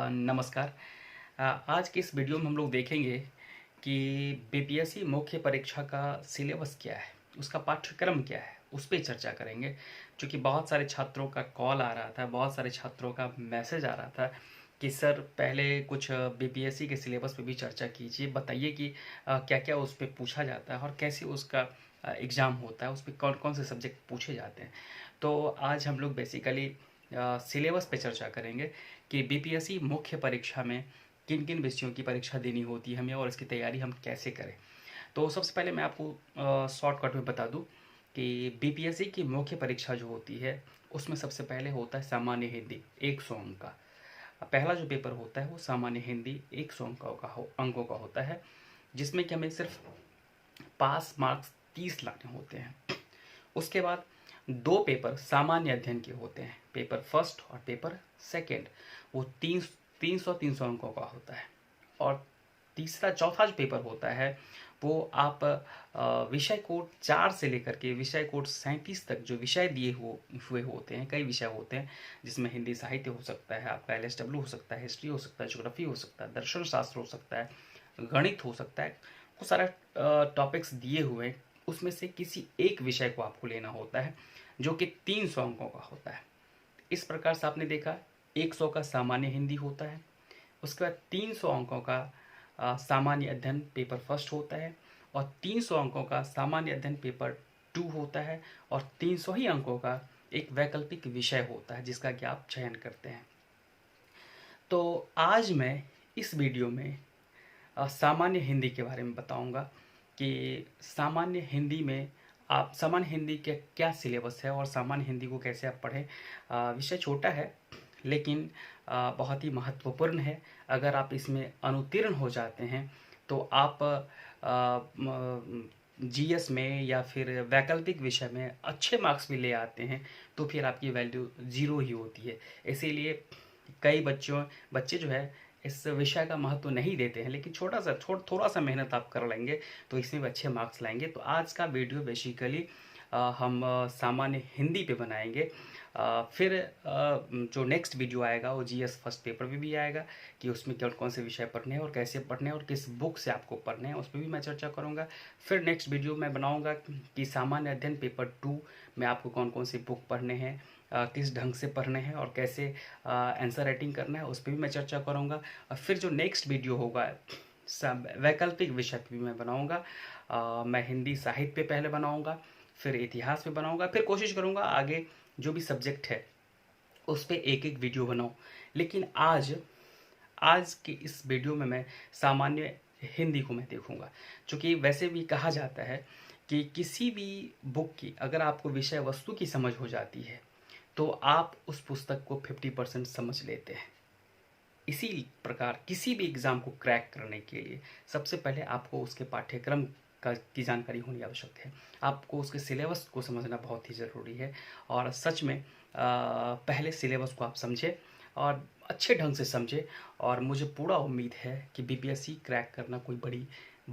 नमस्कार। आज की इस वीडियो में हम लोग देखेंगे कि बीपीएससी मुख्य परीक्षा का सिलेबस क्या है, उसका पाठ्यक्रम क्या है, उस पर चर्चा करेंगे। क्योंकि बहुत सारे छात्रों का कॉल आ रहा था, बहुत सारे छात्रों का मैसेज आ रहा था कि सर पहले कुछ बीपीएससी के सिलेबस पे भी चर्चा कीजिए, बताइए कि क्या क्या उस पर पूछा जाता है और कैसे उसका एग्ज़ाम होता है, उस पर कौन कौन से सब्जेक्ट पूछे जाते हैं। तो आज हम लोग बेसिकली सिलेबस पे चर्चा करेंगे कि बीपीएससी मुख्य परीक्षा में किन किन विषयों की परीक्षा देनी होती है हमें और इसकी तैयारी हम कैसे करें। तो सबसे पहले मैं आपको शॉर्टकट में बता दूं कि बीपीएससी की मुख्य परीक्षा जो होती है उसमें सबसे पहले होता है सामान्य हिंदी 100 अंक का। पहला जो पेपर होता है वो सामान्य हिंदी 100 अंकों का होता है, जिसमें कि हमें सिर्फ पास मार्क्स 30 लाने होते हैं। उसके बाद दो पेपर सामान्य अध्ययन के होते हैं, पेपर फर्स्ट और पेपर सेकंड। वो 300 अंकों का होता है। और चौथा जो पेपर होता है वो आप विषय कोड 4 से लेकर के विषय कोड 37 तक जो विषय दिए हुए होते हैं, कई विषय होते हैं जिसमें हिंदी साहित्य हो सकता है, आपका एलएसडब्ल्यू हो सकता है, हिस्ट्री हो सकता है, ज्योग्राफी हो सकता है, दर्शन शास्त्र हो सकता है, गणित हो सकता है। वो सारा टॉपिक्स दिए हुए हैं, उसमें से किसी एक विषय को आपको लेना होता है जो कि 300 अंकों का होता है। इस प्रकार से आपने देखा 100 का सामान्य हिंदी होता है, उसके बाद 300 अंकों का सामान्य अध्ययन पेपर फर्स्ट होता है, और 300 अंकों का सामान्य अध्ययन पेपर 2 होता है, और 300 ही अंकों का एक वैकल्पिक विषय होता है जिसका कि आप चयन करते हैं। तो आज मैं इस वीडियो में सामान्य हिंदी के बारे में बताऊंगा कि सामान्य हिंदी में आप सामान्य हिंदी के क्या सिलेबस है और सामान्य हिंदी को कैसे आप पढ़ें। विषय छोटा है लेकिन बहुत ही महत्वपूर्ण है। अगर आप इसमें अनुत्तीर्ण हो जाते हैं तो आप जीएस में या फिर वैकल्पिक विषय में अच्छे मार्क्स भी ले आते हैं तो फिर आपकी वैल्यू ज़ीरो ही होती है। इसीलिए कई बच्चे जो है इस विषय का महत्व नहीं देते हैं, लेकिन थोड़ा सा मेहनत आप कर लेंगे तो इसमें भी अच्छे मार्क्स लाएंगे। तो आज का वीडियो बेसिकली हम सामान्य हिंदी पे बनाएंगे। फिर जो नेक्स्ट वीडियो आएगा वो जीएस फर्स्ट पेपर में भी आएगा कि उसमें कौन कौन से विषय पढ़ने हैं और कैसे पढ़ने हैं और किस बुक से आपको पढ़ने हैं, उस पर भी मैं चर्चा करूँगा। फिर नेक्स्ट वीडियो मैं बनाऊँगा कि सामान्य अध्ययन पेपर 2 में आपको कौन कौन सी बुक पढ़ने हैं, किस ढंग से पढ़ने हैं और कैसे आंसर राइटिंग करना है, उस पर भी मैं चर्चा करूँगा। और फिर जो नेक्स्ट वीडियो होगा वैकल्पिक विषय पे भी मैं बनाऊँगा। मैं हिंदी साहित्य पे पहले बनाऊँगा, फिर इतिहास पे बनाऊँगा, फिर कोशिश करूँगा आगे जो भी सब्जेक्ट है उस पर एक एक वीडियो बनाऊँ। लेकिन आज की इस वीडियो में मैं सामान्य हिंदी को मैं देखूँगा, क्योंकि वैसे भी कहा जाता है कि किसी भी बुक की अगर आपको विषय वस्तु की समझ हो जाती है तो आप उस पुस्तक को 50% समझ लेते हैं। इसी प्रकार किसी भी एग्ज़ाम को क्रैक करने के लिए सबसे पहले आपको उसके पाठ्यक्रम की जानकारी होनी आवश्यक है। आपको उसके सिलेबस को समझना बहुत ही ज़रूरी है। और सच में पहले सिलेबस को आप समझें और अच्छे ढंग से समझें। और मुझे पूरा उम्मीद है कि बीपीएससी क्रैक करना कोई बड़ी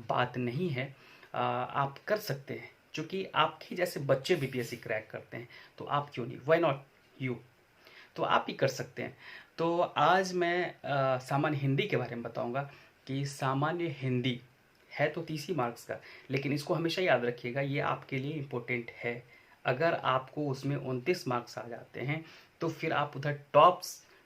बात नहीं है। आप कर सकते हैं, क्योंकि आपके जैसे बच्चे बीपीएससी क्रैक करते हैं तो आप क्यों नहीं, व्हाई नॉट यू। तो आप भी कर सकते हैं। तो आज मैं सामान्य हिंदी के बारे में बताऊंगा कि सामान्य हिंदी है तो 30 ही मार्क्स का, लेकिन इसको हमेशा याद रखिएगा, ये आपके लिए इम्पोर्टेंट है। अगर आपको उसमें 29 मार्क्स आ जाते हैं तो फिर आप उधर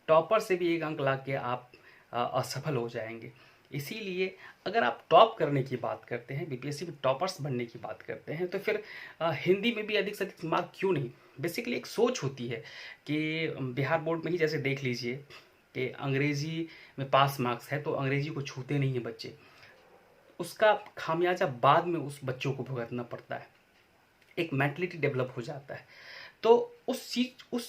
टॉपर से भी 1 अंक ला के आप असफल हो जाएंगे। इसीलिए अगर आप टॉप करने की बात करते हैं, बीपीएससी में टॉपर्स बनने की बात करते हैं, तो फिर हिंदी में भी अधिक से अधिक मार्क क्यों नहीं। बेसिकली एक सोच होती है कि बिहार बोर्ड में ही जैसे देख लीजिए कि अंग्रेजी में पास मार्क्स है तो अंग्रेजी को छूते नहीं हैं बच्चे, उसका खामियाजा बाद में उस बच्चों को भुगतना पड़ता है। एक मेंटलिटी डेवलप हो जाता है। तो उस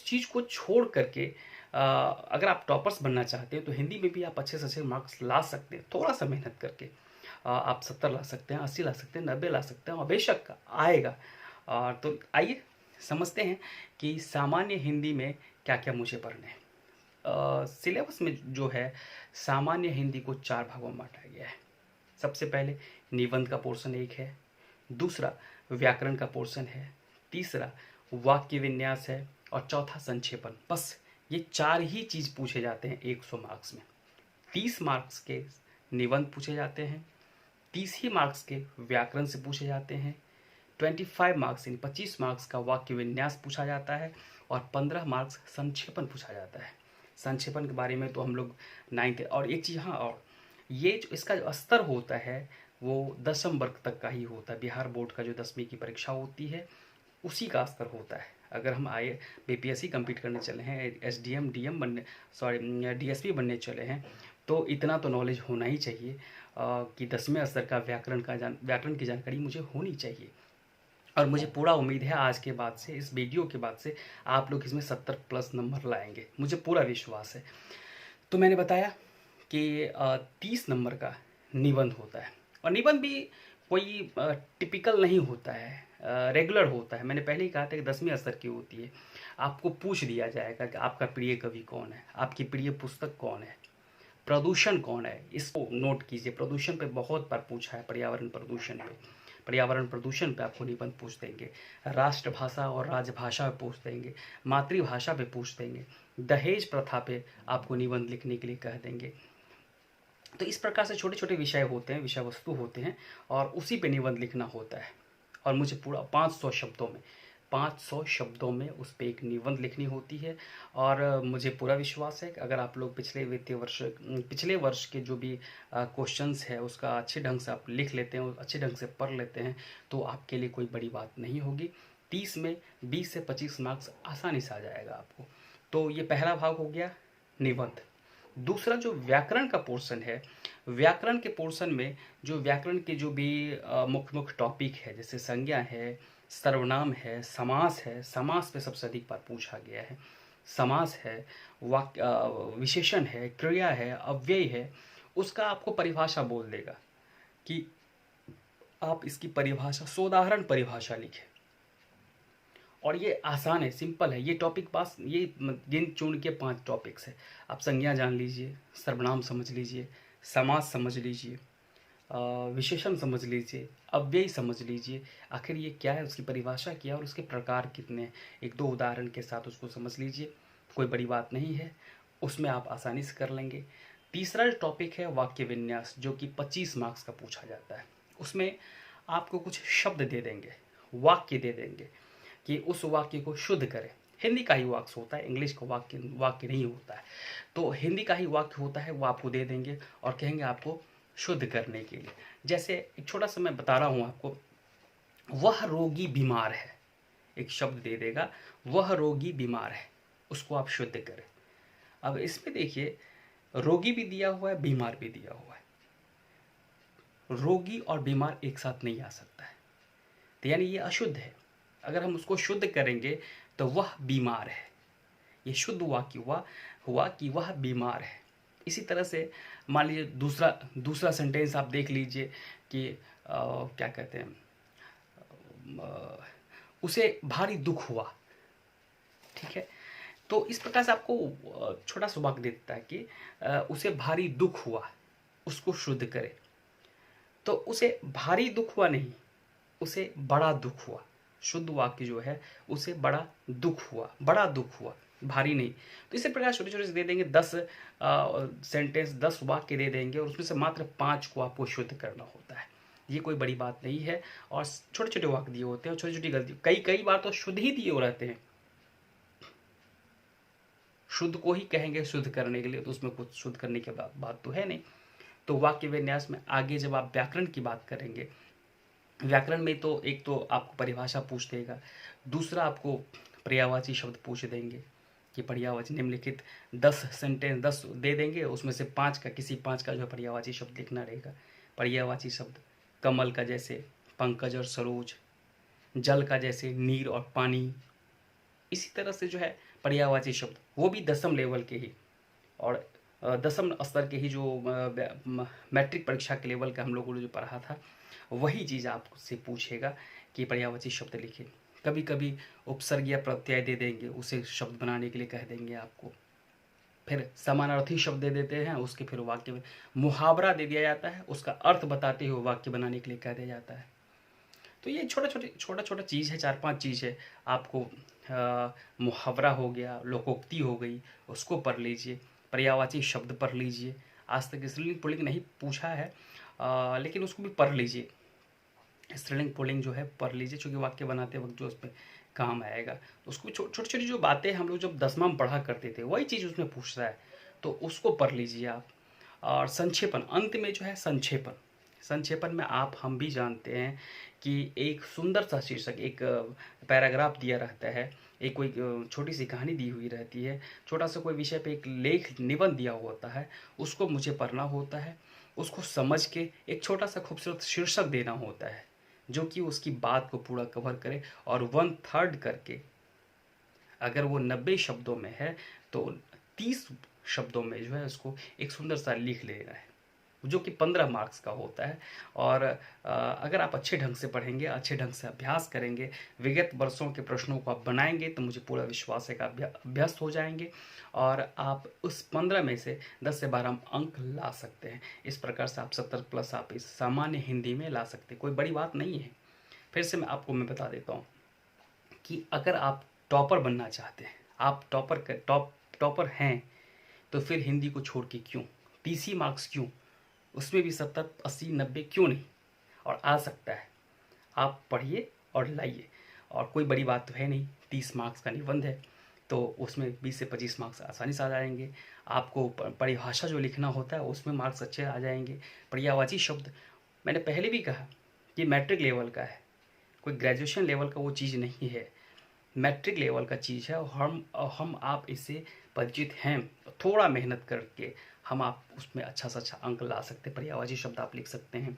चीज़ को छोड़ करके अगर आप टॉपर्स बनना चाहते हैं तो हिंदी में भी आप अच्छे से अच्छे मार्क्स ला सकते हैं, थोड़ा सा मेहनत करके। आप 70 ला सकते हैं, 80 ला सकते हैं, 90 ला सकते हैं, और बेशक आएगा। तो आइए समझते हैं कि सामान्य हिंदी में क्या क्या मुझे पढ़ना है। सिलेबस में जो है सामान्य हिंदी को 4 भागों में बांटा गया है। सबसे पहले निबंध का पोर्शन एक है, दूसरा व्याकरण का पोर्शन है, तीसरा वाक्य विन्यास है और चौथा संक्षेपण। बस ये 4 ही चीज़ पूछे जाते हैं 100 मार्क्स में। 30 मार्क्स के निबंध पूछे जाते हैं, 30 ही मार्क्स के व्याकरण से पूछे जाते हैं, 25 मार्क्स यानी 25 मार्क्स का वाक्य विन्यास पूछा जाता है और 15 मार्क्स संक्षेपण पूछा जाता है। संक्षेपण के बारे में तो हम लोग 9th और एक चीज़, हाँ, और ये जो इसका जो स्तर होता है वो 10वीं वर्ग तक का ही होता है। बिहार बोर्ड का जो 10वीं की परीक्षा होती है उसी का स्तर होता है। अगर हम बीपीएससी कंप्लीट करने चले हैं, एसडीएम डीएम बनने, सॉरी डीएसपी बनने चले हैं, तो इतना तो नॉलेज होना ही चाहिए कि 10वें स्तर का व्याकरण की जानकारी मुझे होनी चाहिए। और मुझे पूरा उम्मीद है आज के बाद से, इस वीडियो के बाद से आप लोग इसमें 70+ नंबर लाएंगे, मुझे पूरा विश्वास है। तो मैंने बताया कि 30 नंबर का निबंध होता है और निबंध भी कोई टिपिकल नहीं होता है, रेगुलर होता है। मैंने पहले ही कहा था कि 10वीं स्तर की होती है। आपको पूछ दिया जाएगा कि आपका प्रिय कवि कौन है, आपकी प्रिय पुस्तक कौन है, प्रदूषण कौन है, इसको नोट कीजिए। प्रदूषण पे बहुत बार पूछा है, पर्यावरण प्रदूषण पे आपको निबंध पूछ देंगे, राष्ट्रभाषा और राजभाषा पे पूछ देंगे, मातृभाषा पे पूछ देंगे, दहेज प्रथा पे आपको निबंध लिखने के लिए कह देंगे। तो इस प्रकार से छोटे छोटे विषय होते हैं, विषय वस्तु होते हैं और उसी पे निबंध लिखना होता है। और मुझे पूरा 500 शब्दों में उस पर एक निबंध लिखनी होती है। और मुझे पूरा विश्वास है कि अगर आप लोग पिछले वर्ष के जो भी क्वेश्चंस है उसका अच्छे ढंग से आप लिख लेते हैं, अच्छे ढंग से पढ़ लेते हैं, तो आपके लिए कोई बड़ी बात नहीं होगी। 30 में 20 से 25 मार्क्स आसानी से आ जाएगा आपको। तो ये पहला भाग हो गया निबंध। दूसरा जो व्याकरण का पोर्शन है, व्याकरण के पोर्शन में जो व्याकरण के जो भी मुख्य टॉपिक है, जैसे संज्ञा है, सर्वनाम है, समास है। समास पे सबसे अधिक बार पूछा गया है। समास है, विशेषण है, क्रिया है, अव्यय है, उसका आपको परिभाषा बोल देगा कि आप इसकी परिभाषा, सोदाहरण परिभाषा लिखें। और ये आसान है, सिंपल है ये टॉपिक। पास ये गिन चुन के 5 टॉपिक्स है। आप संज्ञा जान लीजिए, सर्वनाम समझ लीजिए, समास समझ लीजिए, विशेषण समझ लीजिए, अव्यय समझ लीजिए, आखिर ये क्या है, उसकी परिभाषा क्या है और उसके प्रकार कितने हैं। 1-2 उदाहरण के साथ उसको समझ लीजिए, कोई बड़ी बात नहीं है, उसमें आप आसानी से कर लेंगे। तीसरा जो टॉपिक है वाक्य विन्यास, जो कि 25 मार्क्स का पूछा जाता है। उसमें आपको कुछ शब्द दे देंगे, वाक्य दे देंगे कि उस वाक्य को शुद्ध करें। हिंदी का ही वाक्य होता है, इंग्लिश का वाक्य नहीं होता है। तो हिंदी का ही वाक्य होता है, वो आपको दे देंगे और कहेंगे आपको शुद्ध करने के लिए। जैसे एक छोटा सा मैं बता रहा हूँ आपको, वह रोगी बीमार है, एक शब्द दे देगा, वह रोगी बीमार है, उसको आप शुद्ध करें। अब इसमें देखिए, रोगी भी दिया हुआ है, बीमार भी दिया हुआ है। रोगी और बीमार एक साथ नहीं आ सकता है, तो यानी ये अशुद्ध है। अगर हम उसको शुद्ध करेंगे तो वह बीमार है, ये शुद्ध वाक्य हुआ कि वह बीमार है। इसी तरह से मान लीजिए दूसरा सेंटेंस आप देख लीजिए कि क्या कहते हैं, उसे भारी दुख हुआ। ठीक है, तो इस प्रकार से आपको छोटा सा वाक्य देता है कि उसे भारी दुख हुआ, उसको शुद्ध करे। तो उसे भारी दुख हुआ नहीं, उसे बड़ा दुख हुआ। शुद्ध वाक्य जो है, उसे बड़ा दुख हुआ, भारी नहीं। तो इसी प्रकार छोटे छोटे से दे देंगे, 10 सेंटेंस, 10 वाक्य दे देंगे और उसमें से मात्र 5 को आपको शुद्ध करना होता है। ये कोई बड़ी बात नहीं है। और छोटे छोटे वाक्य दिए होते हैं और छोटी छोटी गलती, कई बार तो शुद्ध ही दिए हो रहते हैं, शुद्ध को ही कहेंगे शुद्ध करने के लिए, तो उसमें कुछ शुद्ध करने की बात तो है नहीं। तो वाक्य विन्यास में आगे जब आप व्याकरण की बात करेंगे, व्याकरण में तो एक तो आपको परिभाषा पूछ देगा, दूसरा आपको पर्यायवाची शब्द पूछ देंगे कि पर्यायवाची निम्नलिखित 10 सेंटेंस 10 दे देंगे, उसमें से 5 का, किसी 5 का जो है पर्यायवाची शब्द लिखना रहेगा। पर्यायवाची शब्द कमल का जैसे पंकज और सरोज, जल का जैसे नीर और पानी। इसी तरह से जो है पर्यायवाची शब्द, वो भी 10वीं लेवल के ही और 10वीं स्तर के ही, जो मैट्रिक परीक्षा के लेवल का हम लोगों ने जो पढ़ा था, वही चीज़ आपसे पूछेगा कि पर्यायवाची शब्द लिखें। कभी कभी उपसर्ग या प्रत्यय दे देंगे, उसे शब्द बनाने के लिए कह देंगे आपको। फिर समानार्थी शब्द दे देते हैं, उसके फिर वाक्य में मुहावरा दे दिया जाता है, उसका अर्थ बताते हुए वाक्य बनाने के लिए कह दिया जाता है। तो ये छोटा छोटा चीज़ है, 4-5 चीज़ है। आपको मुहावरा हो गया, लोकोक्ति हो गई, उसको पढ़ लीजिए। पर्यायवाची शब्द पढ़ लीजिए। आज तक स्त्रीलिंग पुल्लिंग नहीं पूछा है, लेकिन उसको भी पढ़ लीजिए। स्त्रीलिंग पुल्लिंग जो है पढ़ लीजिए, चूँकि वाक्य बनाते वक्त जो उसमें काम आएगा। तो उसको भी छोटी छोटी जो बातें हम लोग जब 10वां में पढ़ा करते थे, वही चीज़ उसमें पूछता है, तो उसको पढ़ लीजिए आप। और संक्षेपण, अंत में जो है संक्षेपण, संक्षेपण में आप हम भी जानते हैं कि एक सुंदर सा शीर्षक, एक पैराग्राफ दिया रहता है, एक कोई छोटी सी कहानी दी हुई रहती है, छोटा सा कोई विषय पे एक लेख निबंध दिया हुआ होता है, उसको मुझे पढ़ना होता है, उसको समझ के एक छोटा सा खूबसूरत शीर्षक देना होता है जो कि उसकी बात को पूरा कवर करे, और 1/3 करके, अगर वो 90 शब्दों में है तो 30 शब्दों में जो है उसको एक सुंदर सा लिख लेना है, जो कि 15 मार्क्स का होता है। और अगर आप अच्छे ढंग से पढ़ेंगे, अच्छे ढंग से अभ्यास करेंगे, विगत वर्षों के प्रश्नों को आप बनाएंगे, तो मुझे पूरा विश्वास है कि आप अभ्यस्त हो जाएंगे और आप उस 15 में से 10 से 12 अंक ला सकते हैं। इस प्रकार से आप 70+ आप इस सामान्य हिंदी में ला सकते हैं, कोई बड़ी बात नहीं है। फिर से मैं बता देता हूँ कि अगर आप टॉपर बनना चाहते हैं, आप टॉपर हैं, तो फिर हिंदी को छोड़ के क्यों, 30 मार्क्स क्यों, उसमें भी 70, 80, 90 क्यों नहीं, और आ सकता है। आप पढ़िए और लाइए, और कोई बड़ी बात तो है नहीं, 30 मार्क्स का निबंध है, तो उसमें 20 से 25 मार्क्स आसानी से आ जाएंगे। आपको परिभाषा जो लिखना होता है उसमें मार्क्स अच्छे आ जाएंगे। पर्यायवाची शब्द मैंने पहले भी कहा कि मैट्रिक लेवल का है, कोई ग्रेजुएशन लेवल का वो चीज़ नहीं है, मैट्रिक लेवल का चीज़ है। और हम आप इससे परिचित हैं, थोड़ा मेहनत करके हम आप उसमें अच्छा से अच्छा अंक ला सकते हैं। पर्यायवाची शब्द आप लिख सकते हैं,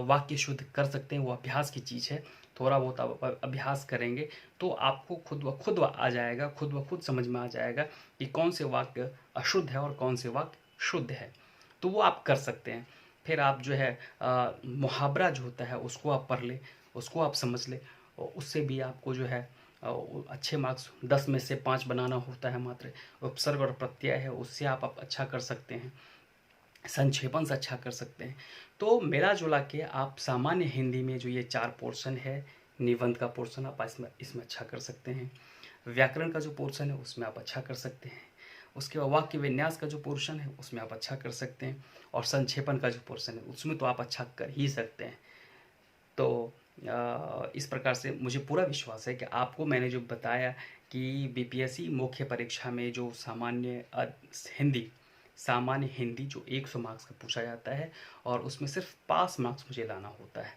वाक्य शुद्ध कर सकते हैं, वो अभ्यास की चीज़ है। थोड़ा बहुत आप अभ्यास करेंगे तो आपको खुद आ जाएगा, खुद ब खुद समझ में आ जाएगा कि कौन से वाक्य अशुद्ध है और कौन से वाक्य शुद्ध है, तो वो आप कर सकते हैं। फिर आप जो है मुहावरा जो होता है उसको आप पढ़ लें, उसको आप समझ लें, और उससे भी आपको जो है अच्छे मार्क्स 10 में से 5 बनाना होता है मात्र। उपसर्ग और प्रत्यय है, उससे आप अच्छा कर सकते हैं, संक्षेपण से अच्छा कर सकते हैं। तो मिला जुला के आप सामान्य हिंदी में जो ये 4 पोर्शन है, निबंध का पोर्शन आप इसमें अच्छा कर सकते हैं, व्याकरण का जो पोर्शन है उसमें आप अच्छा कर सकते हैं, उसके बाद वाक्य विन्यास का जो पोर्शन है उसमें आप अच्छा कर सकते हैं, और संक्षेपण का जो पोर्शन है उसमें तो आप अच्छा कर ही सकते हैं। तो इस प्रकार से मुझे पूरा विश्वास है कि आपको मैंने जो बताया कि बीपीएससी मुख्य परीक्षा में जो सामान्य हिंदी जो 100 मार्क्स का पूछा जाता है, और उसमें सिर्फ पास मार्क्स मुझे लाना होता है,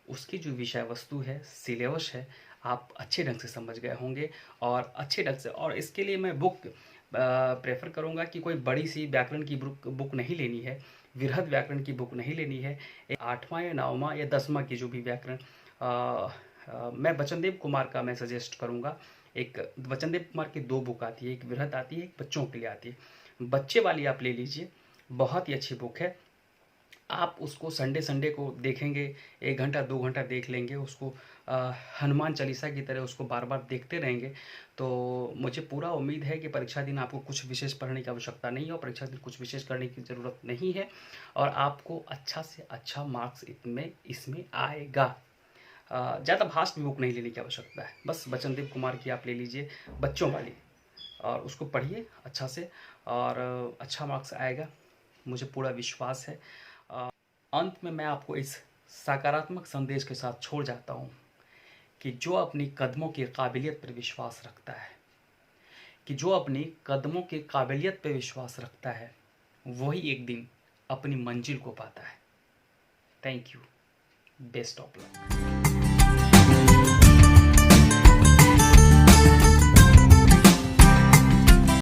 उसकी जो विषय वस्तु है, सिलेबस है, आप अच्छे ढंग से समझ गए होंगे। और अच्छे ढंग से, और इसके लिए मैं बुक प्रेफर करूँगा कि कोई बड़ी सी व्याकरण की बुक नहीं लेनी है, वृहद व्याकरण की बुक नहीं लेनी है। 8वां या 9वां या 10वां की जो भी व्याकरण, मैं वचनदेव कुमार का मैं सजेस्ट करूँगा। एक वचनदेव कुमार की 2 बुक आती है, एक वृहद आती है, एक बच्चों के लिए आती है। बच्चे वाली आप ले लीजिए, बहुत ही अच्छी बुक है। आप उसको संडे को देखेंगे, 1 घंटा 2 घंटा देख लेंगे उसको, हनुमान चालीसा की तरह उसको बार बार देखते रहेंगे, तो मुझे पूरा उम्मीद है कि परीक्षा दिन आपको कुछ विशेष पढ़ने की आवश्यकता नहीं है, और परीक्षा दिन कुछ विशेष करने की ज़रूरत नहीं है, और आपको अच्छा से अच्छा मार्क्स इसमें आएगा। ज़्यादा भास्ट बुक नहीं लेने की आवश्यकता है, बस वचनदेव कुमार की आप ले लीजिए, बच्चों वाली, और उसको पढ़िए अच्छा से, और अच्छा मार्क्स आएगा, मुझे पूरा विश्वास है। अंत में मैं आपको इस सकारात्मक संदेश के साथ छोड़ जाता हूँ कि जो अपनी कदमों की काबिलियत पर विश्वास रखता है, वही एक दिन अपनी मंजिल को पाता है। Thank you, best of luck.